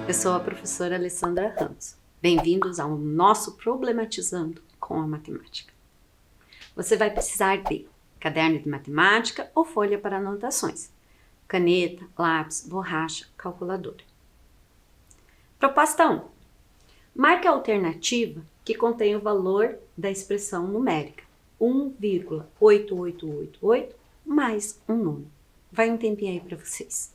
Eu sou a professora Alessandra Ramos. Bem-vindos ao nosso Problematizando com a Matemática. Você vai precisar de caderno de matemática ou folha para anotações, caneta, lápis, borracha, calculadora. Proposta 1. Marque a alternativa que contém o valor da expressão numérica 1,8888 mais um número. Vai um tempinho aí para vocês.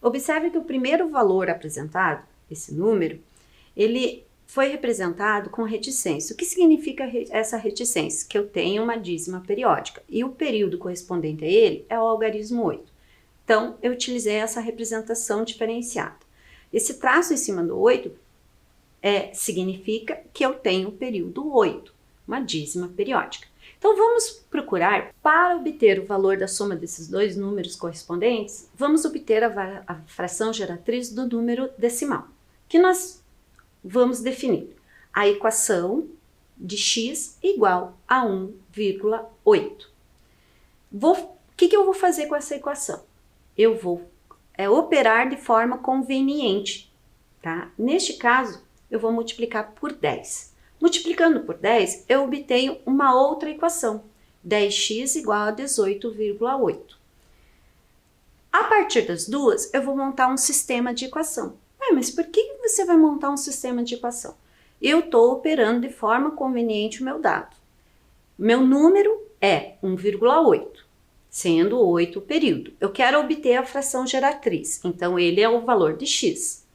Observe que o primeiro valor apresentado, esse número, ele foi representado com reticência. O que significa essa reticência? Que eu tenho uma dízima periódica e o período correspondente a ele é o algarismo 8. Então, eu utilizei essa representação diferenciada. Esse traço em cima do 8 significa que eu tenho o período 8, uma dízima periódica. Então, vamos procurar, para obter o valor da soma desses dois números correspondentes, vamos obter a fração geratriz do número decimal, que nós vamos definir a equação de x igual a 1,8. O que eu vou fazer com essa equação? Eu vou operar de forma conveniente, tá? Neste caso, eu vou multiplicar por 10. Multiplicando por 10, eu obtenho uma outra equação, 10x igual a 18,8. A partir das duas, eu vou montar um sistema de equação. Mas por que você vai montar um sistema de equação? Eu estou operando de forma conveniente o meu dado. Meu número é 1,8, sendo 8 o período. Eu quero obter a fração geratriz, então ele é o valor de x.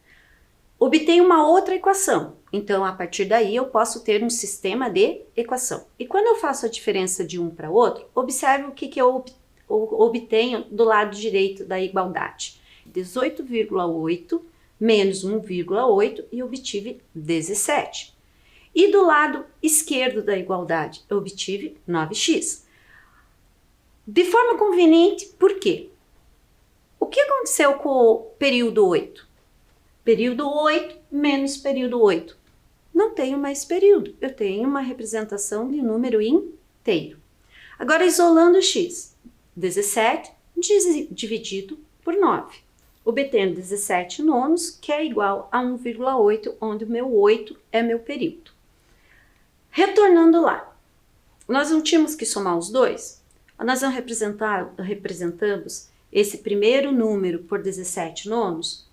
Obtenho uma outra equação, então a partir daí eu posso ter um sistema de equação. E quando eu faço a diferença de um para outro, observe o que eu obtenho do lado direito da igualdade. 18,8 menos 1,8 e obtive 17. E do lado esquerdo da igualdade, eu obtive 9x. De forma conveniente, por quê? O que aconteceu com o período 8? Período 8 menos período 8. Não tenho mais período, eu tenho uma representação de número inteiro. Agora, isolando x, 17 dividido por 9. Obtendo 17 nonos, que é igual a 1,8, onde o meu 8 é meu período. Retornando lá, nós não tínhamos que somar os dois? Nós não representamos esse primeiro número por 17 nonos?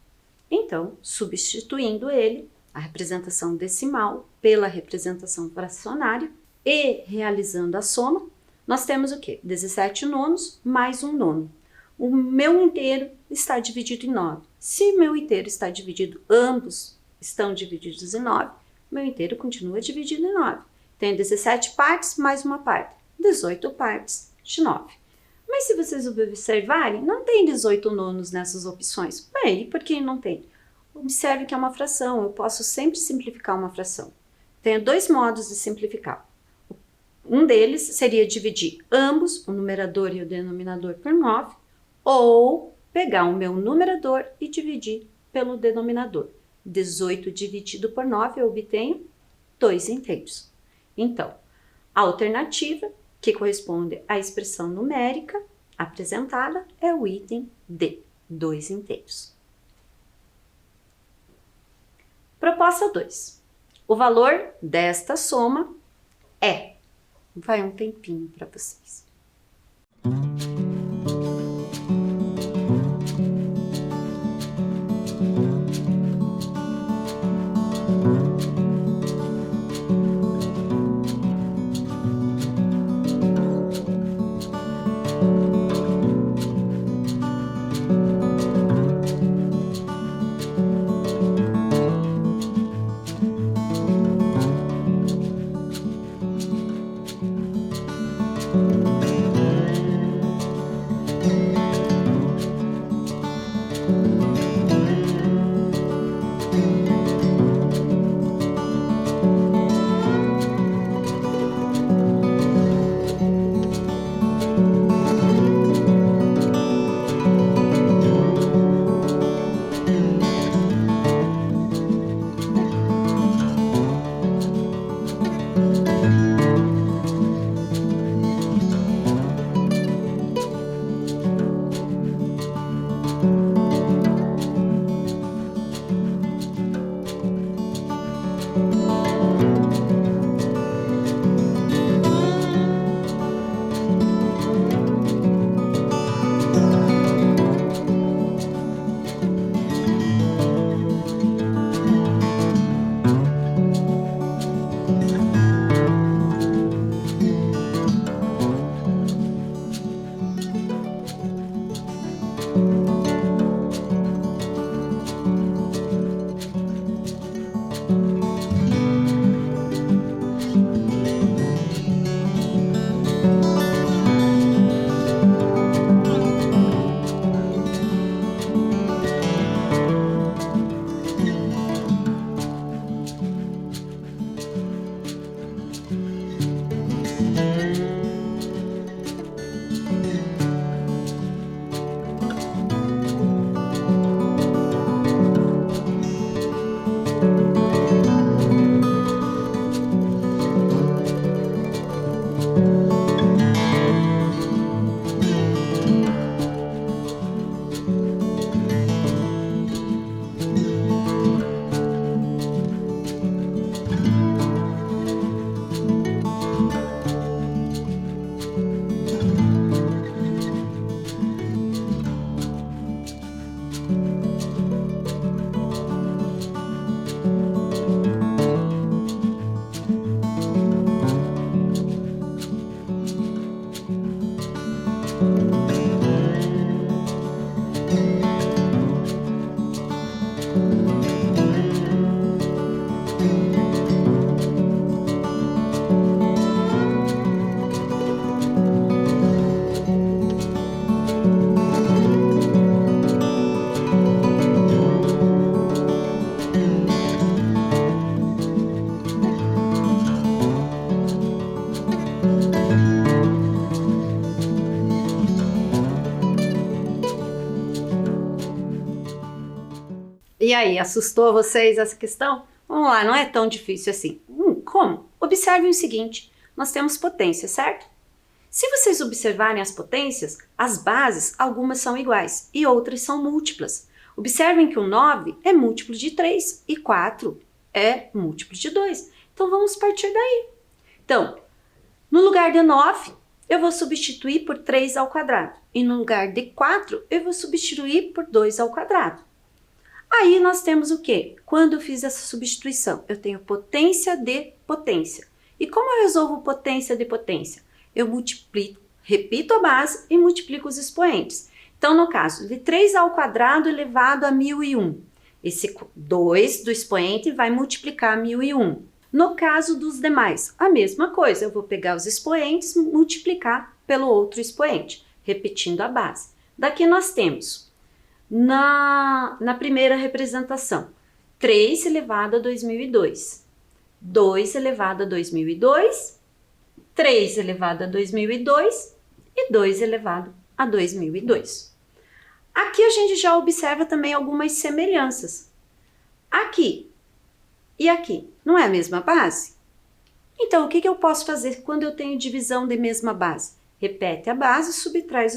Então, substituindo ele, a representação decimal, pela representação fracionária e realizando a soma, nós temos o quê? 17 nonos mais 1 nono. O meu inteiro está dividido em 9. Se meu inteiro está dividido, ambos estão divididos em 9, meu inteiro continua dividido em 9. Tenho 17 partes mais uma parte, 18 partes de 9. Mas se vocês observarem, não tem 18 nonos nessas opções. Bem, e por que não tem? Observe que é uma fração, eu posso sempre simplificar uma fração. Tenho dois modos de simplificar. Um deles seria dividir ambos, o numerador e o denominador, por 9, ou pegar o meu numerador e dividir pelo denominador. 18 dividido por 9 eu obtenho 2 inteiros. Então, a alternativa, que corresponde à expressão numérica apresentada, é o item D, 2 inteiros. Proposta 2. O valor desta soma é... Vai um tempinho para vocês. E aí, assustou vocês essa questão? Vamos lá, não é tão difícil assim. Como? Observem o seguinte, nós temos potência, certo? Se vocês observarem as potências, as bases, algumas são iguais e outras são múltiplas. Observem que o 9 é múltiplo de 3 e 4 é múltiplo de 2. Então, vamos partir daí. Então, no lugar de 9, eu vou substituir por 3 ao quadrado. E no lugar de 4, eu vou substituir por 2 ao quadrado. Aí nós temos o quê? Quando eu fiz essa substituição, eu tenho potência de potência. E como eu resolvo potência de potência? Eu multiplico, repito a base e multiplico os expoentes. Então, no caso de 3 ao quadrado elevado a 1001, esse 2 do expoente vai multiplicar 1001. No caso dos demais, a mesma coisa, eu vou pegar os expoentes e multiplicar pelo outro expoente, repetindo a base. Daqui nós temos, na primeira representação, 3 elevado a 2002, 2 elevado a 2002, 3 elevado a 2002 e 2 elevado a 2002. Aqui a gente já observa também algumas semelhanças. Aqui e aqui, não é a mesma base? Então, o que eu posso fazer quando eu tenho divisão de mesma base? Repete a base e subtrai os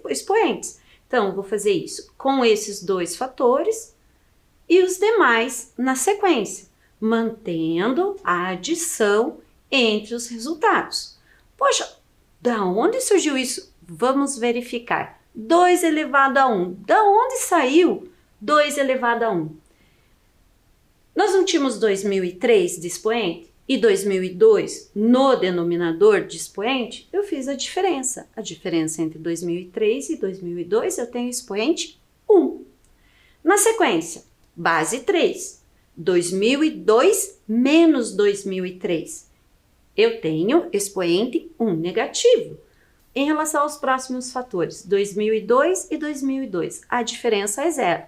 expoentes. Então, eu vou fazer isso com esses dois fatores e os demais na sequência, mantendo a adição entre os resultados. Poxa, da onde surgiu isso? Vamos verificar. 2 elevado a 1. Da onde saiu 2 elevado a 1? Nós não tínhamos 2003 de expoente e 2002 no denominador de expoente? Eu fiz a diferença. A diferença entre 2003 e 2002 eu tenho expoente 1. Na sequência, base 3. 2002 menos 2003. Eu tenho expoente 1 negativo. Em relação aos próximos fatores, 2002 e 2002, a diferença é 0.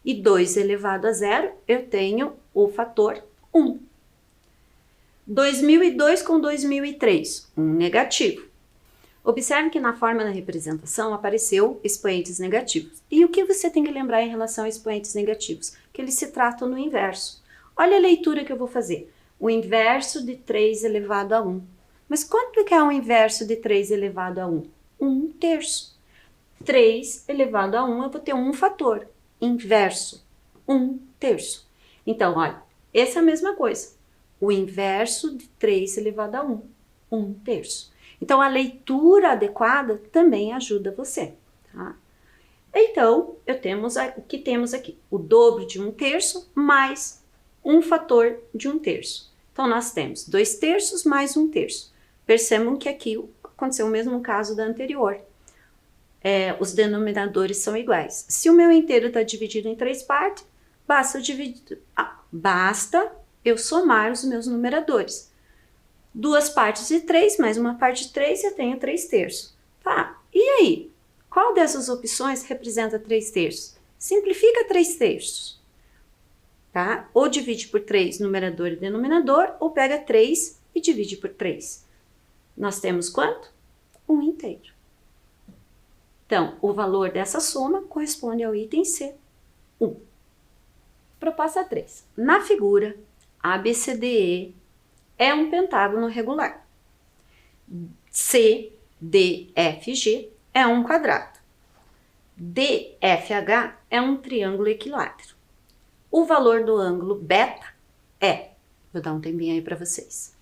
E 2 elevado a 0, eu tenho o fator 1. 2002 com 2003, 1 negativo. Observe que na forma da representação apareceu expoentes negativos. E o que você tem que lembrar em relação a expoentes negativos? Que eles se tratam no inverso. Olha a leitura que eu vou fazer. O inverso de 3 elevado a 1. Mas quanto que é o inverso de 3 elevado a 1? 1 terço. 3 elevado a 1, eu vou ter um fator. Inverso, 1 terço. Então, olha, essa é a mesma coisa. O inverso de 3 elevado a 1, 1 terço. Então, a leitura adequada também ajuda você, tá? Então, o que temos aqui? O dobro de 1 terço mais um fator de 1 terço. Então, nós temos 2 terços mais 1 terço. Percebam que aqui aconteceu o mesmo caso da anterior. Os denominadores são iguais. Se o meu inteiro está dividido em 3 partes, basta eu somar os meus numeradores. 2 partes de 3 mais uma parte de 3, eu tenho 3 terços. Tá, e aí? Qual dessas opções representa 3 terços? Simplifica 3 terços. Tá? Ou divide por 3 numerador e denominador, ou pega 3 e divide por 3. Nós temos quanto? 1 inteiro. Então, o valor dessa soma corresponde ao item C, 1. Proposta 3. Na figura, ABCDE é um pentágono regular. CDFG é um quadrado. DFH é um triângulo equilátero. O valor do ângulo beta é... Vou dar um tempinho aí para vocês.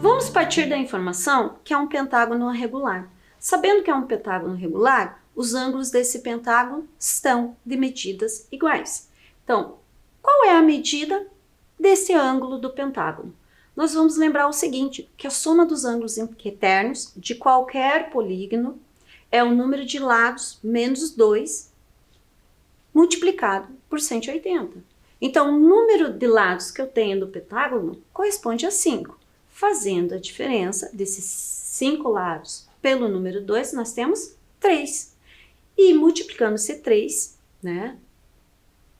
Vamos partir da informação que é um pentágono regular. Sabendo que é um pentágono regular, os ângulos desse pentágono estão de medidas iguais. Então, qual é a medida desse ângulo do pentágono? Nós vamos lembrar o seguinte, que a soma dos ângulos eternos de qualquer polígono é o número de lados menos 2 multiplicado por 180. Então, o número de lados que eu tenho do pentágono corresponde a 5. Fazendo a diferença desses 5 lados pelo número 2, nós temos 3. E multiplicando esse 3, né,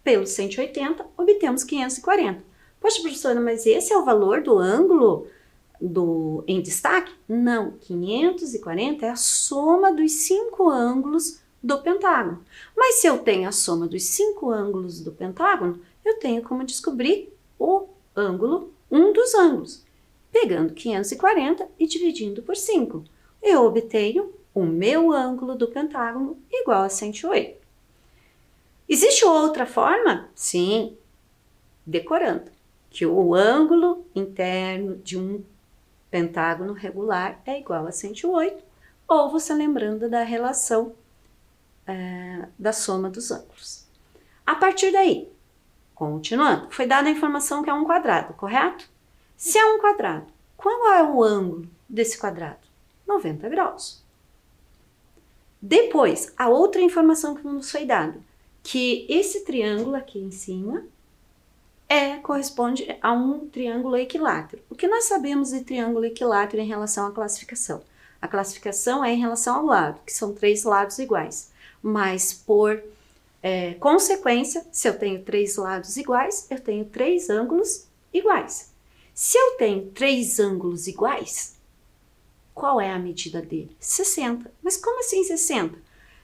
pelo 180, obtemos 540. Poxa, professora, mas esse é o valor do ângulo em destaque? Não, 540 é a soma dos 5 ângulos do pentágono. Mas se eu tenho a soma dos 5 ângulos do pentágono, eu tenho como descobrir o ângulo, um dos ângulos. Pegando 540 e dividindo por 5, eu obtenho o meu ângulo do pentágono igual a 108. Existe outra forma? Sim, decorando que o ângulo interno de um pentágono regular é igual a 108, ou você lembrando da relação da soma dos ângulos. A partir daí, continuando, foi dada a informação que é um quadrado, correto? Se é um quadrado, qual é o ângulo desse quadrado? 90 graus. Depois, a outra informação que nos foi dada, que esse triângulo aqui em cima corresponde a um triângulo equilátero. O que nós sabemos de triângulo equilátero em relação à classificação? A classificação é em relação ao lado, que são 3 lados iguais. Mas por consequência, se eu tenho 3 lados iguais, eu tenho 3 ângulos iguais. Se eu tenho 3 ângulos iguais, qual é a medida dele? 60. Mas como assim 60?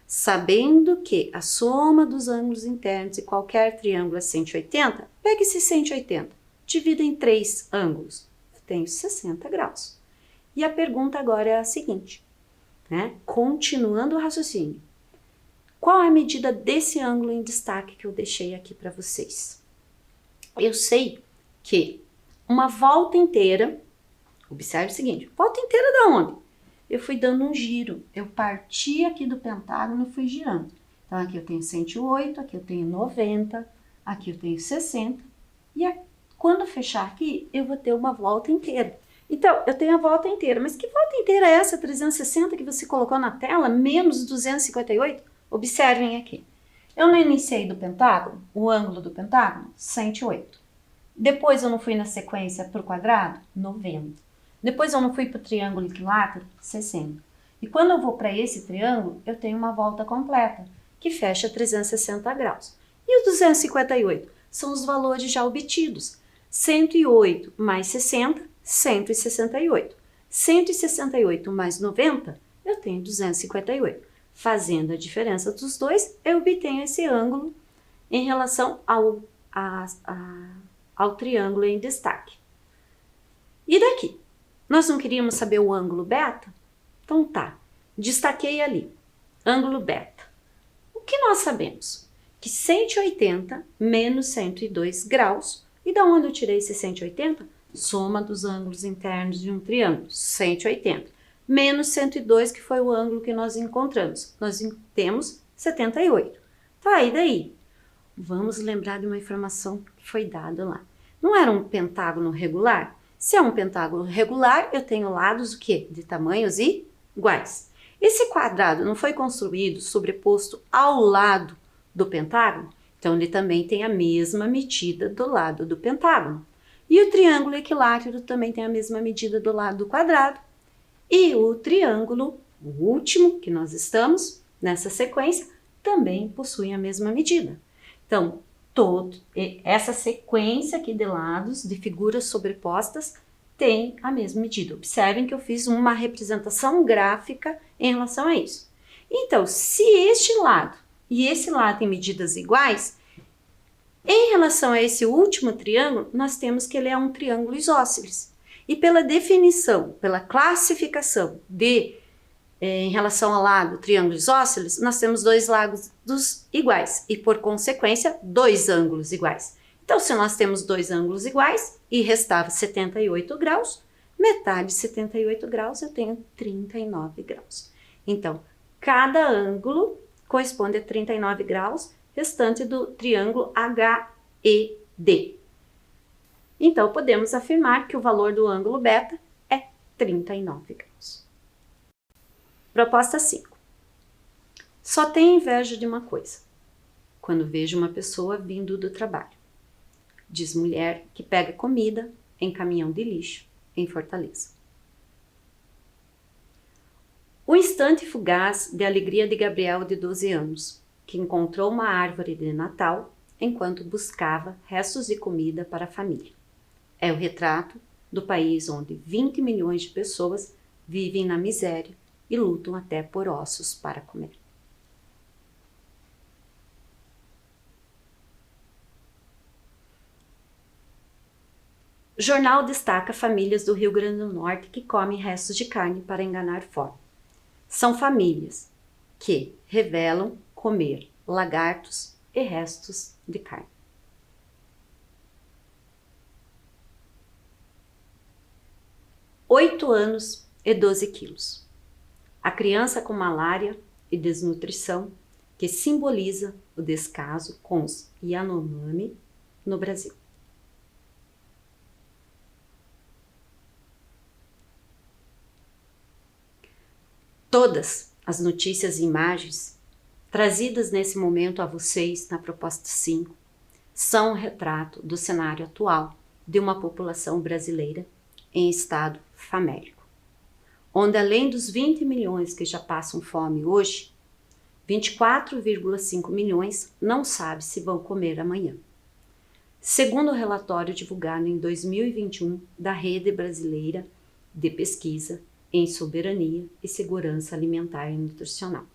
Sabendo que a soma dos ângulos internos de qualquer triângulo é 180, pegue esse 180, divida em 3 ângulos. Eu tenho 60 graus. E a pergunta agora é a seguinte, né? Continuando o raciocínio. Qual é a medida desse ângulo em destaque que eu deixei aqui para vocês? Eu sei que uma volta inteira, observe o seguinte, volta inteira da onde? Eu fui dando um giro, eu parti aqui do pentágono e fui girando. Então aqui eu tenho 108, aqui eu tenho 90, aqui eu tenho 60, e quando fechar aqui, eu vou ter uma volta inteira. Então, eu tenho a volta inteira, mas que volta inteira é essa 360 que você colocou na tela, menos 258? Observem aqui. Eu não iniciei do pentágono, o ângulo do pentágono, 108. Depois eu não fui na sequência para o quadrado, 90. Depois eu não fui para o triângulo equilátero, 60. E quando eu vou para esse triângulo, eu tenho uma volta completa, que fecha 360 graus. E os 258? São os valores já obtidos. 108 mais 60, 168. 168 mais 90, eu tenho 258. Fazendo a diferença dos dois, eu obtenho esse ângulo em relação ao triângulo em destaque. E daqui? Nós não queríamos saber o ângulo beta? Então tá, destaquei ali, ângulo beta. O que nós sabemos? Que 180 menos 102 graus, e da onde eu tirei esse 180? Soma dos ângulos internos de um triângulo, 180, menos 102, que foi o ângulo que nós encontramos. Nós temos 78. Tá, e daí? Vamos lembrar de uma informação que foi dada lá. Não era um pentágono regular? Se é um pentágono regular, eu tenho lados o quê? De tamanhos iguais. Esse quadrado não foi construído sobreposto ao lado do pentágono? Então, ele também tem a mesma medida do lado do pentágono. E o triângulo equilátero também tem a mesma medida do lado do quadrado. E o triângulo, o último que nós estamos nessa sequência, também possui a mesma medida. Então, essa sequência aqui de lados, de figuras sobrepostas, tem a mesma medida. Observem que eu fiz uma representação gráfica em relação a isso. Então, se este lado e esse lado têm medidas iguais, em relação a esse último triângulo, nós temos que ele é um triângulo isósceles. E pela definição, pela classificação em relação ao lado triângulo isósceles, nós temos dois lados iguais e, por consequência, dois ângulos iguais. Então, se nós temos dois ângulos iguais e restava 78 graus, metade de 78 graus eu tenho 39 graus. Então, cada ângulo corresponde a 39 graus, restante do triângulo HED. Então, podemos afirmar que o valor do ângulo beta é 39 graus. Proposta 5. Só tenho inveja de uma coisa, quando vejo uma pessoa vindo do trabalho. Diz mulher que pega comida em caminhão de lixo em Fortaleza. O instante fugaz de alegria de Gabriel, de 12 anos, que encontrou uma árvore de Natal enquanto buscava restos de comida para a família. É o retrato do país onde 20 milhões de pessoas vivem na miséria e lutam até por ossos para comer. O jornal destaca famílias do Rio Grande do Norte que comem restos de carne para enganar fome. São famílias que revelam comer lagartos e restos de carne. Oito anos e 12 quilos. A criança com malária e desnutrição, que simboliza o descaso com os Yanomami no Brasil. Todas as notícias e imagens trazidas nesse momento a vocês na proposta 5 são um retrato do cenário atual de uma população brasileira em estado famélico, onde além dos 20 milhões que já passam fome hoje, 24,5 milhões não sabem se vão comer amanhã. Segundo o relatório divulgado em 2021 da Rede Brasileira de Pesquisa em Soberania e Segurança Alimentar e Nutricional.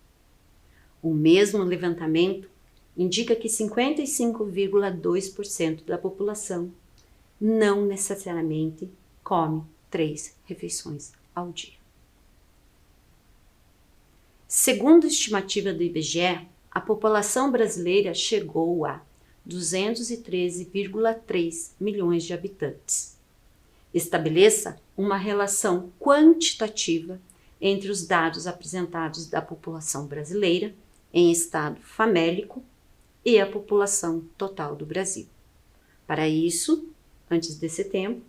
O mesmo levantamento indica que 55,2% da população não necessariamente come 3 refeições ao dia. Segundo a estimativa do IBGE, a população brasileira chegou a 213,3 milhões de habitantes. Estabeleça uma relação quantitativa entre os dados apresentados da população brasileira em estado famélico e a população total do Brasil. Para isso, antes desse tempo,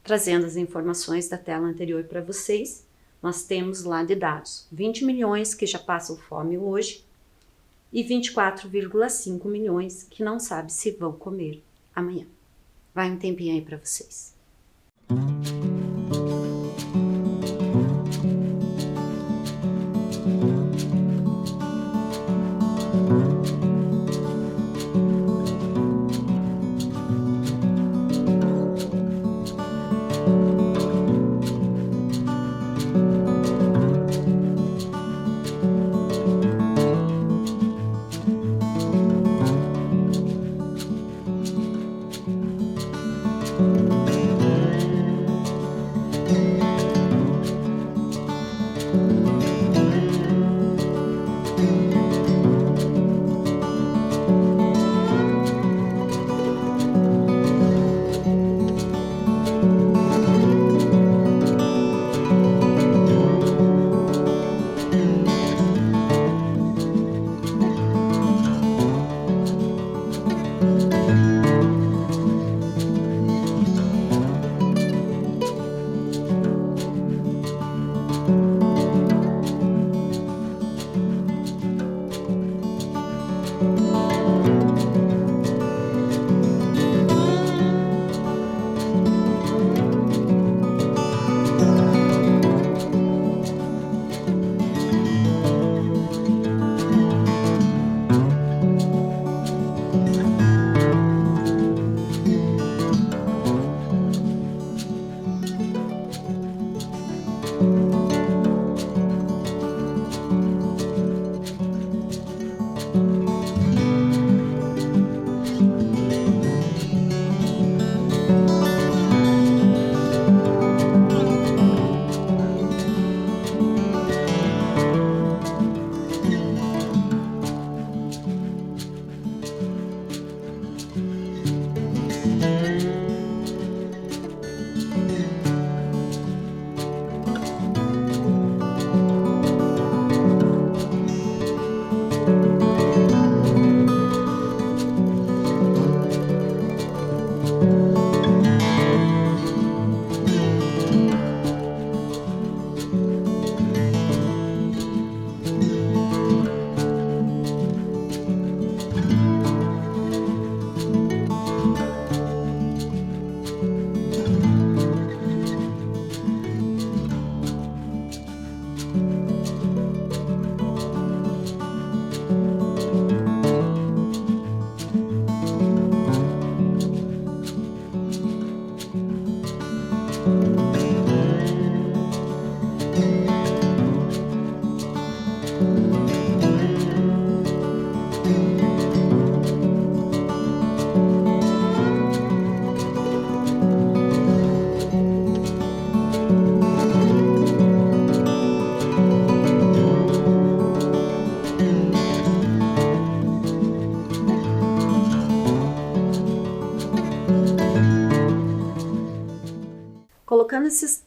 trazendo as informações da tela anterior para vocês, nós temos lá de dados 20 milhões que já passam fome hoje e 24,5 milhões que não sabem se vão comer amanhã. Vai um tempinho aí para vocês.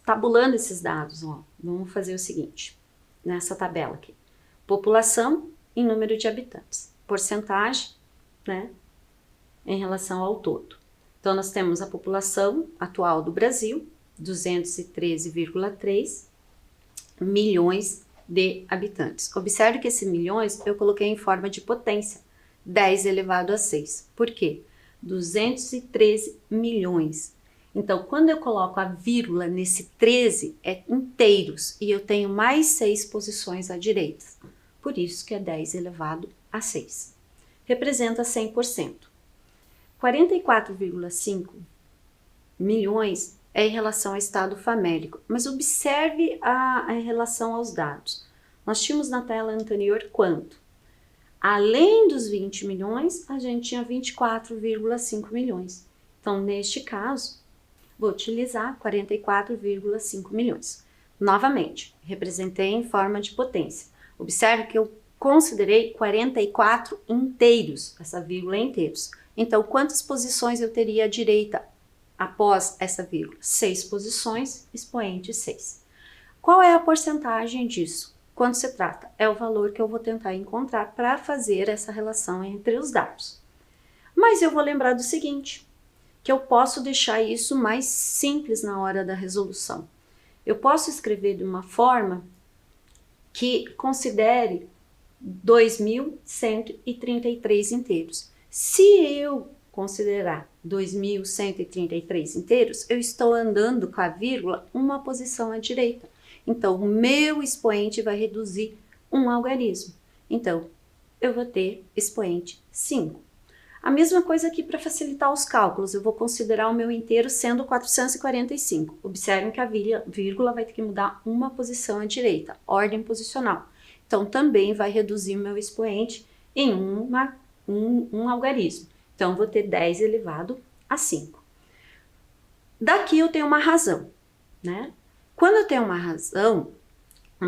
Tabulando esses dados, ó, vamos fazer o seguinte, nessa tabela aqui. População em número de habitantes. Porcentagem, né, em relação ao todo. Então, nós temos a população atual do Brasil, 213,3 milhões de habitantes. Observe que esse milhões eu coloquei em forma de potência, 10 elevado a 6. Por quê? 213 milhões. Então, quando eu coloco a vírgula nesse 13, é inteiros, e eu tenho mais 6 posições à direita. Por isso que é 10 elevado a 6. Representa 100%. 44,5 milhões é em relação ao estado famélico, mas observe a relação aos dados. Nós tínhamos na tela anterior quanto? Além dos 20 milhões, a gente tinha 24,5 milhões. Então, neste caso, vou utilizar 44,5 milhões. Novamente, representei em forma de potência. Observe que eu considerei 44 inteiros, essa vírgula é inteiros. Então, quantas posições eu teria à direita após essa vírgula? 6 posições, expoente 6. Qual é a porcentagem disso? Quando se trata? É o valor que eu vou tentar encontrar para fazer essa relação entre os dados. Mas eu vou lembrar do seguinte, que eu posso deixar isso mais simples na hora da resolução. Eu posso escrever de uma forma que considere 2.133 inteiros. Se eu considerar 2.133 inteiros, eu estou andando com a vírgula uma posição à direita. Então, o meu expoente vai reduzir um algarismo. Então, eu vou ter expoente 5. A mesma coisa aqui para facilitar os cálculos, eu vou considerar o meu inteiro sendo 445. Observem que a vírgula vai ter que mudar uma posição à direita, ordem posicional. Então, também vai reduzir o meu expoente em um algarismo. Então, vou ter 10 elevado a 5. Daqui eu tenho uma razão, né? Quando eu tenho uma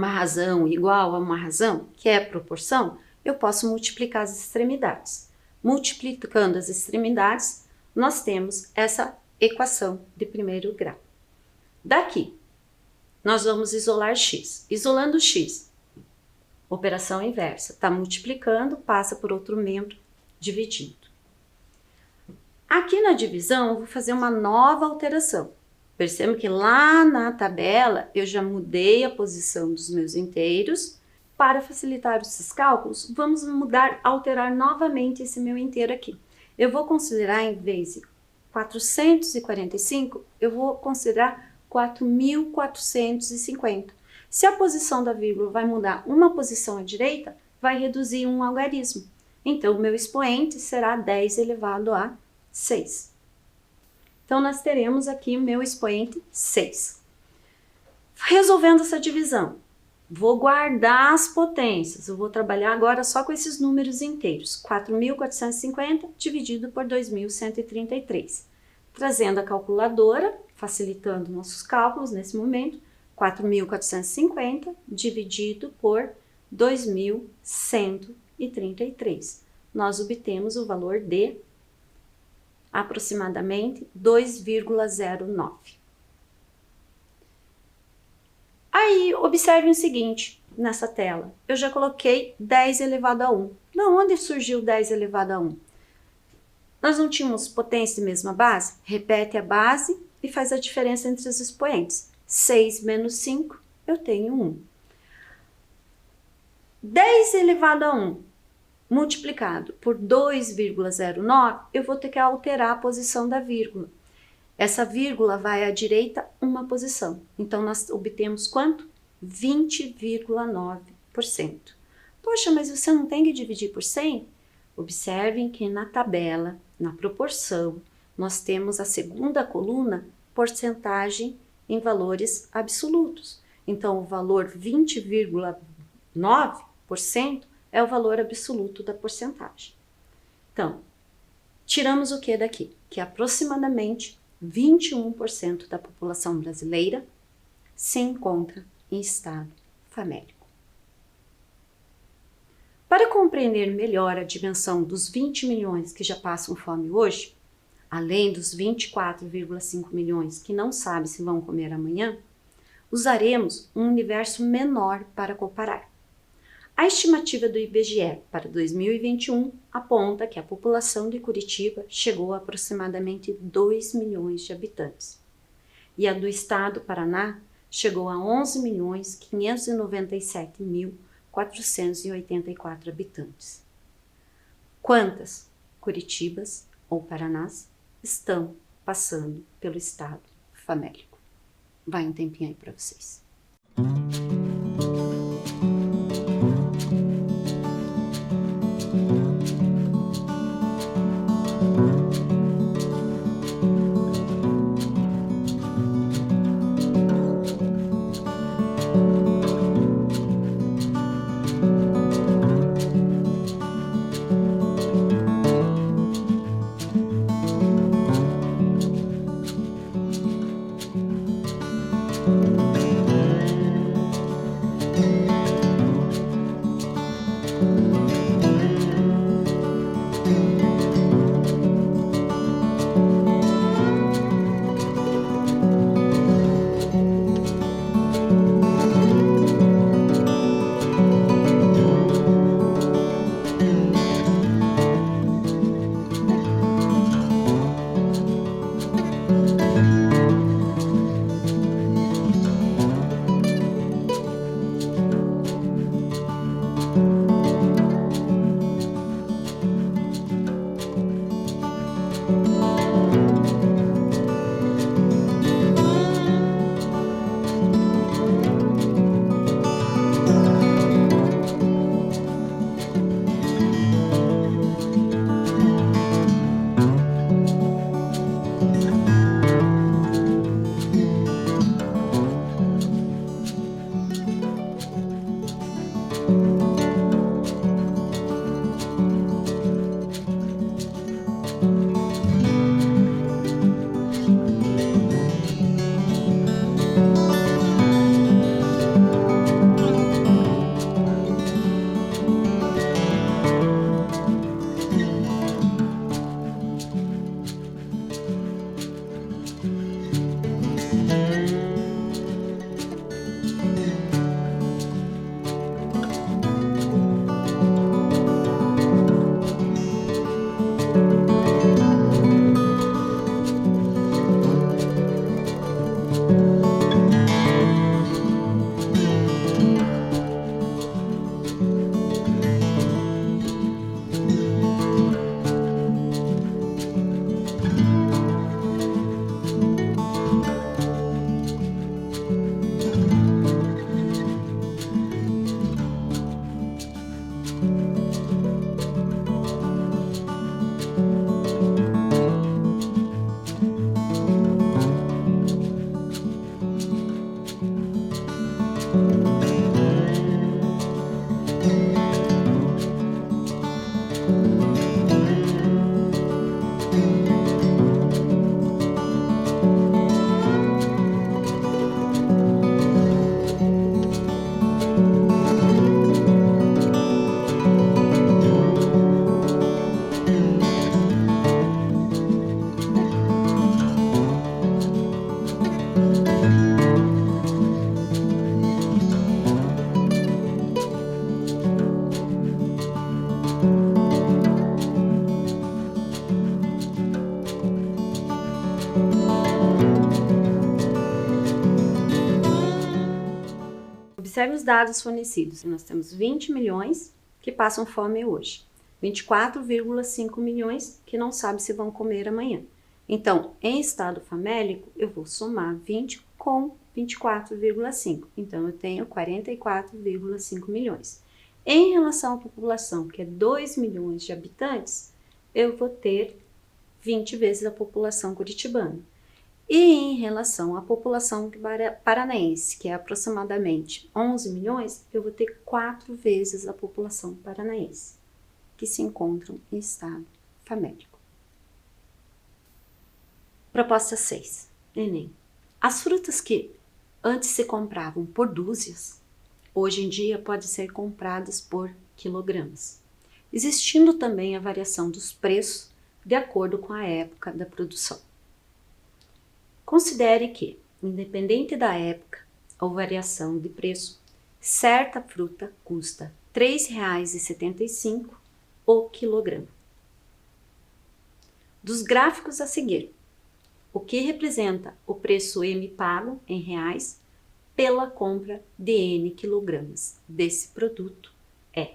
razão igual a uma razão, que é a proporção, eu posso multiplicar as extremidades. Multiplicando as extremidades, nós temos essa equação de primeiro grau. Daqui, nós vamos isolar x. Isolando x, operação inversa. Está multiplicando, passa por outro membro, dividindo. Aqui na divisão, eu vou fazer uma nova alteração. Percebam que lá na tabela, eu já mudei a posição dos meus inteiros. Para facilitar esses cálculos, vamos alterar novamente esse meu inteiro aqui. Eu vou considerar, em vez de 445, eu vou considerar 4.450. Se a posição da vírgula vai mudar uma posição à direita, vai reduzir um algarismo. Então, o meu expoente será 10 elevado a 6. Então, nós teremos aqui o meu expoente 6. Resolvendo essa divisão, vou guardar as potências, eu vou trabalhar agora só com esses números inteiros, 4.450 dividido por 2.133. Trazendo a calculadora, facilitando nossos cálculos nesse momento, 4.450 dividido por 2.133. Nós obtemos o valor de aproximadamente 2,09. Aí, observem o seguinte, nessa tela, eu já coloquei 10 elevado a 1. De onde surgiu 10 elevado a 1? Nós não tínhamos potência de mesma base? Repete a base e faz a diferença entre os expoentes. 6 menos 5, eu tenho 1. 10 elevado a 1 multiplicado por 2,09, eu vou ter que alterar a posição da vírgula. Essa vírgula vai à direita uma posição. Então, nós obtemos quanto? 20,9%. Poxa, mas você não tem que dividir por 100? Observem que na tabela, na proporção, nós temos a segunda coluna, porcentagem em valores absolutos. Então, o valor 20,9% é o valor absoluto da porcentagem. Então, tiramos o que daqui? Que aproximadamente 21% da população brasileira se encontra em estado famélico. Para compreender melhor a dimensão dos 20 milhões que já passam fome hoje, além dos 24,5 milhões que não sabem se vão comer amanhã, usaremos um universo menor para comparar. A estimativa do IBGE para 2021 aponta que a população de Curitiba chegou a aproximadamente 2 milhões de habitantes. E a do estado do Paraná chegou a 11.597.484 habitantes. Quantas Curitibas ou Paranás estão passando pelo estado famélico? Vai um tempinho aí para vocês. Observe os dados fornecidos. Nós temos 20 milhões que passam fome hoje, 24,5 milhões que não sabem se vão comer amanhã. Então, em estado famélico, eu vou somar 20 com 24,5. Então, eu tenho 44,5 milhões. Em relação à população, que é 2 milhões de habitantes, eu vou ter 20 vezes a população curitibana. E em relação à população paranaense, que é aproximadamente 11 milhões, eu vou ter 4 vezes a população paranaense, que se encontram em estado famélico. Proposta 6. Enem. As frutas que antes se compravam por dúzias, hoje em dia podem ser compradas por quilogramas, existindo também a variação dos preços de acordo com a época da produção. Considere que, independente da época ou variação de preço, certa fruta custa R$ 3,75 o quilograma. Dos gráficos a seguir, o que representa o preço M pago em reais pela compra de N quilogramas desse produto é.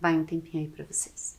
Vai um tempinho aí para vocês.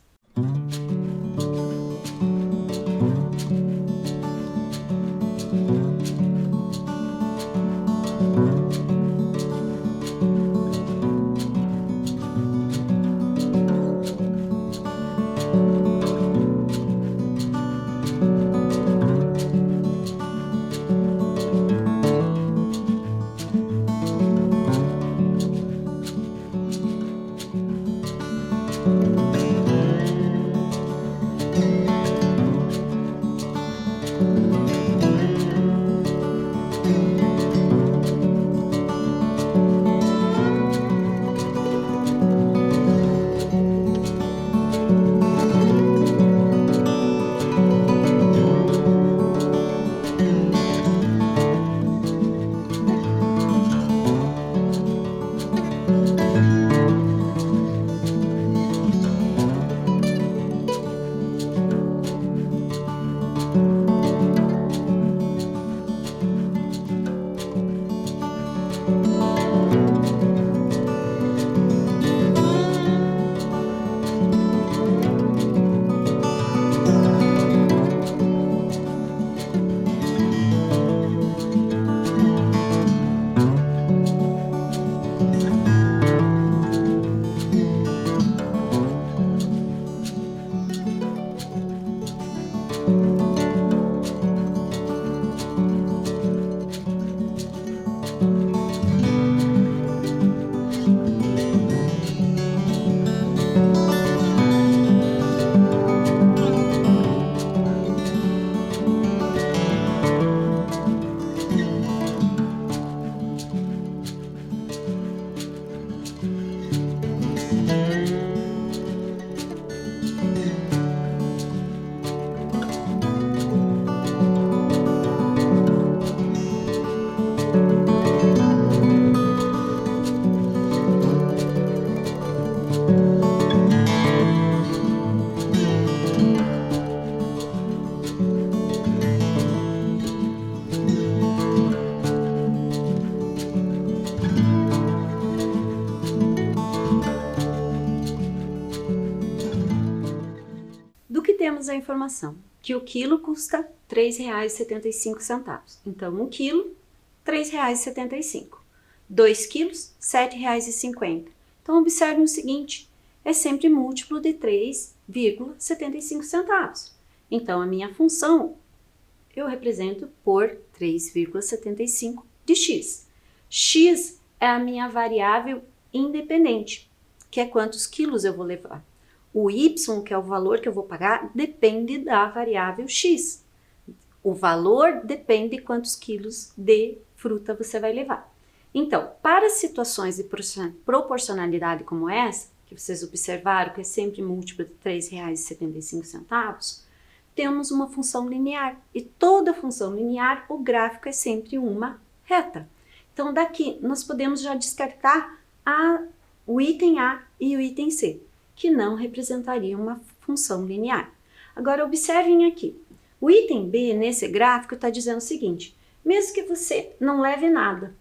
Temos a informação que o quilo custa R$ 3,75. Então, 1 quilo, R$ 3,75. 2 quilos, R$ 7,50. Então, observe o seguinte, é sempre múltiplo de 3,75 centavos. Então, a minha função eu represento por 3,75 de x. X é a minha variável independente, que é quantos quilos eu vou levar. O y, que é o valor que eu vou pagar, depende da variável x. O valor depende de quantos quilos de fruta você vai levar. Então, para situações de proporcionalidade como essa, que vocês observaram que é sempre múltiplo de R$ 3,75, temos uma função linear. E toda função linear, o gráfico é sempre uma reta. Então, daqui nós podemos já descartar o item A e o item C, que não representariam uma função linear. Agora, observem aqui. O item B, nesse gráfico, está dizendo o seguinte: mesmo que você não leve nada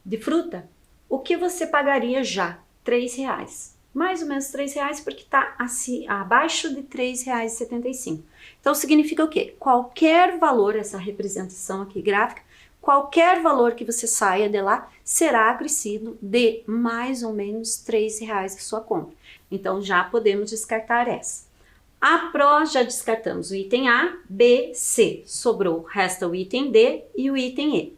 de fruta, o que você pagaria já? R$ 3,00. Mais ou menos R$ 3,00, porque está abaixo de R$ 3,75. Então, significa o quê? Qualquer valor, essa representação aqui gráfica, qualquer valor que você saia de lá será acrescido de mais ou menos R$ 3,00 a sua compra. Então, já podemos descartar essa. A Pro, já descartamos o item A, B, C. Sobrou, resta o item D e o item E.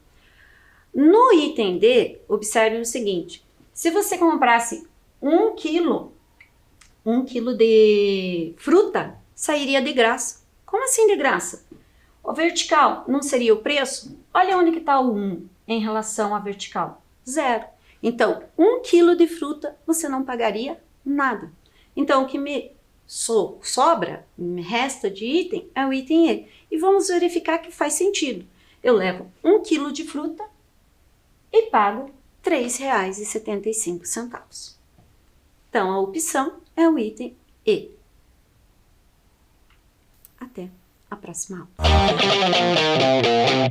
No item D, observe o seguinte: se você comprasse 1 quilo de fruta, sairia de graça. Como assim de graça? O vertical não seria o preço? Olha onde que está o 1 em relação à vertical. 0. Então, 1 quilo de fruta você não pagaria nada. Então, o que me sobra, me resta de item, é o item E. E vamos verificar que faz sentido. Eu levo 1 quilo de fruta e pago R$ 3,75. Então, a opção é o item E. Até a próxima aula.